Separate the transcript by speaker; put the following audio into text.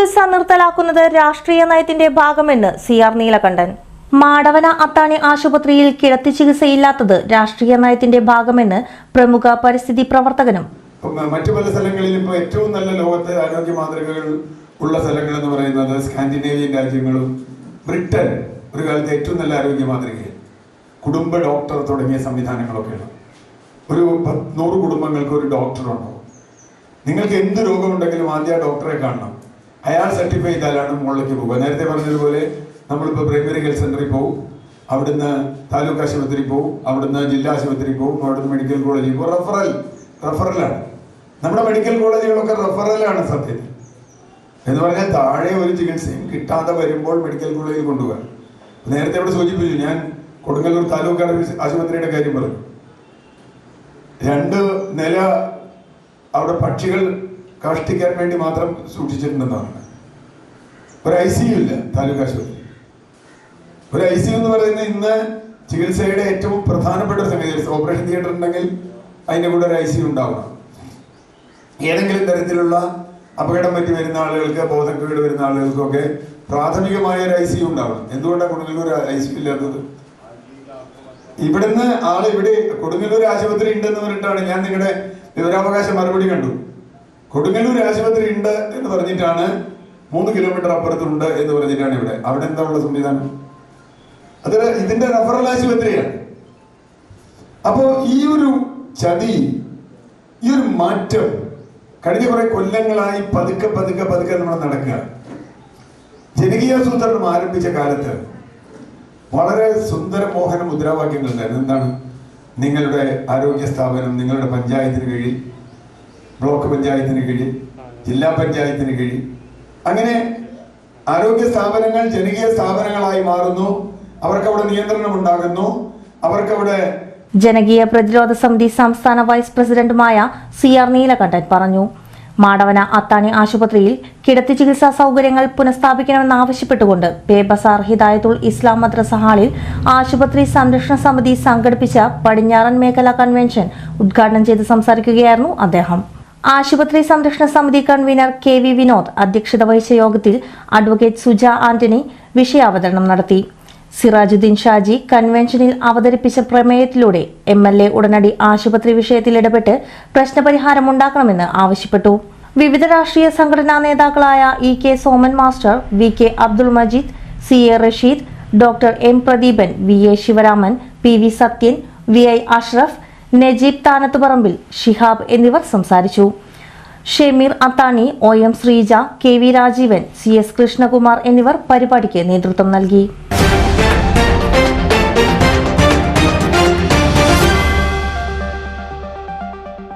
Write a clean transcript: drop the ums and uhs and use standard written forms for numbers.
Speaker 1: ചികിത്സ നിർത്തലാക്കുന്നത് രാഷ്ട്രീയ നയത്തിന്റെ ഭാഗമെന്ന് CR നീലകണ്ഠൻ. മാടവന അത്താണി ആശുപത്രിയിൽ കിടത്തി ചികിത്സയില്ലാത്തത് രാഷ്ട്രീയ നയത്തിന്റെ ഭാഗമെന്ന് പ്രമുഖ പരിസ്ഥിതി പ്രവർത്തകനും
Speaker 2: മറ്റു പല സ്ഥലങ്ങളിലും ഇപ്പോൾ ഏറ്റവും നല്ല ലോകത്തെ ആരോഗ്യ മാതൃകകൾ ഉള്ള സ്ഥലങ്ങൾ എന്ന് പറയുന്നത് സ്കാൻഡിനേവിയൻ രാജ്യങ്ങളും ബ്രിട്ടൻ ഒരു കാലത്ത് ഏറ്റവും നല്ല ആരോഗ്യ മാതൃകയിൽ കുടുംബ ഡോക്ടർ തുടങ്ങിയ സംവിധാനങ്ങളൊക്കെയാണ്. ഒരു 100 കുടുംബങ്ങൾക്ക് ഒരു ഡോക്ടറുണ്ടോ? നിങ്ങൾക്ക് എന്ത് രോഗമുണ്ടെങ്കിലും ആദ്യം ആ ഡോക്ടറെ കാണണം. അയാൾ സർട്ടിഫൈ ചെയ്താലാണ് മുകളിലേക്ക് പോകുക. നേരത്തെ പറഞ്ഞതുപോലെ നമ്മളിപ്പോൾ പ്രൈമറി ഹെൽത്ത് സെന്ററിൽ പോകും, അവിടുന്ന് താലൂക്ക് ആശുപത്രി പോകും, അവിടുന്ന് ജില്ലാ ആശുപത്രി പോകും, അവിടുന്ന് മെഡിക്കൽ കോളേജിൽ പോകും. റഫറലാണ്. നമ്മുടെ മെഡിക്കൽ കോളേജുകളൊക്കെ റഫറലാണ് സത്യത്തിൽ. എന്ന് പറഞ്ഞാൽ താഴെ ഒരു ചികിത്സയും കിട്ടാതെ വരുമ്പോൾ മെഡിക്കൽ കോളേജിൽ കൊണ്ടുപോകാൻ. നേരത്തെ ഇവിടെ സൂചിപ്പിച്ചു, ഞാൻ കൊടുങ്ങല്ലൂർ താലൂക്ക് ആശുപത്രിയുടെ കാര്യം പറഞ്ഞു. 2 നില അവിടെ പക്ഷികൾ കാഷ്ടിക്കാൻ വേണ്ടി മാത്രം സൂക്ഷിച്ചിട്ടുണ്ടെന്നാണ്. ഒരു ICU ഇല്ല താലൂക്ക് ആശുപത്രി. ഒരു ICU എന്ന് പറയുന്നത് ഇന്ന് ചികിത്സയുടെ ഏറ്റവും പ്രധാനപ്പെട്ട ഒരു സംഗതി. ഓപ്പറേഷൻ തിയേറ്റർ ഉണ്ടെങ്കിൽ അതിൻ്റെ കൂടെ ഒരു ICU ഉണ്ടാവണം. ഏതെങ്കിലും തരത്തിലുള്ള അപകടം പറ്റി വരുന്ന ആളുകൾക്ക്, ബോധക്കേട് വരുന്ന ആളുകൾക്കൊക്കെ പ്രാഥമികമായ ഒരു ICU ഉണ്ടാവണം. എന്തുകൊണ്ടാണ് കൊടുങ്ങല്ലൂർ ICU ഇല്ലാത്തത്? ഇവിടുന്ന് ഇവിടെ കൊടുങ്ങല്ലൂർ ആശുപത്രി ഉണ്ടെന്ന് പറഞ്ഞിട്ടാണ് ഞാൻ നിങ്ങളുടെ വിവരാവകാശ മറുപടി കണ്ടു. കൊടുങ്ങല്ലൂർ ആശുപത്രി ഉണ്ട് എന്ന് പറഞ്ഞിട്ടാണ് 3 കിലോമീറ്റർ അപ്പുറത്തുണ്ട് എന്ന് പറഞ്ഞിട്ടാണ് ഇവിടെ. അവിടെ എന്താ ഉള്ള സംവിധാനം? അത് ഇതിന്റെ റഫറൽ ആശുപത്രിയാണ്. അപ്പോ ഈ ഒരു ചതി, ഈ ഒരു മാറ്റം കഴിഞ്ഞ കുറെ കൊല്ലങ്ങളായി പതുക്കെ നമ്മൾ നടക്കുക. ജനകീയാസൂത്രണം ആരംഭിച്ച കാലത്ത് വളരെ സുന്ദരമോഹന മുദ്രാവാക്യങ്ങൾ ഉണ്ടായിരുന്നു. എന്താണ്? നിങ്ങളുടെ ആരോഗ്യ സ്ഥാപനം നിങ്ങളുടെ പഞ്ചായത്തിന് കീഴിൽ, ബ്ലോക്ക് പഞ്ചായത്തിന് കീഴിൽ, ജില്ലാ പഞ്ചായത്തിന് കീഴിൽ, അങ്ങനെ ആരോഗ്യ സ്ഥാപനങ്ങൾ ജനകീയ സ്ഥാപനങ്ങളായി മാറുന്നു. അവർക്കവിടെ നിയന്ത്രണം ഉണ്ടാകുന്നു. അവർക്കവിടെ
Speaker 1: ജനകീയ പ്രതിരോധ സമിതി സംസ്ഥാന വൈസ് പ്രസിഡന്റുമായ CR നീലകണ്ഠൻ പറഞ്ഞു. മാടവന അത്താണി ആശുപത്രിയിൽ കിടത്തി ചികിത്സാ സൗകര്യങ്ങൾ പുനഃസ്ഥാപിക്കണമെന്നാവശ്യപ്പെട്ടുകൊണ്ട് ബസാർ ഹിദായത്തുൽ ഇസ്ലാം മദ്രസ ഹാളിൽ ആശുപത്രി സംരക്ഷണ സമിതി സംഘടിപ്പിച്ച പടിഞ്ഞാറൻ മേഖല കൺവെൻഷൻ ഉദ്ഘാടനം ചെയ്ത് സംസാരിക്കുകയായിരുന്നു അദ്ദേഹം. ആശുപത്രി സംരക്ഷണ സമിതി കൺവീനർ KV വിനോദ് അധ്യക്ഷത വഹിച്ച യോഗത്തിൽ അഡ്വക്കേറ്റ് സുജ ആന്റണി വിഷയാവതരണം നടത്തി. സിറാജുദ്ദീൻ ഷാജി കൺവെൻഷനിൽ അവതരിപ്പിച്ച പ്രമേയത്തിലൂടെ MLA ഉടനടി ആശുപത്രി വിഷയത്തിൽ ഇടപെട്ട് പ്രശ്നപരിഹാരമുണ്ടാക്കണമെന്ന് ആവശ്യപ്പെട്ടു. വിവിധ രാഷ്ട്രീയ സംഘടനാ നേതാക്കളായ EK Soman master, VK Abdul Majeed, CA Rasheed, doctor M Pradeepan, VA Sivaraman, PV Sathyan, VI Ashraf, Najeeb Thanathuparambil, Shihab എന്നിവർ സംസാരിച്ചു. ഷെമീർ അത്താണി, OM Sreeja, KV Rajeevan, CS Krishnakumar എന്നിവർ പരിപാടിക്ക് നേതൃത്വം നൽകി.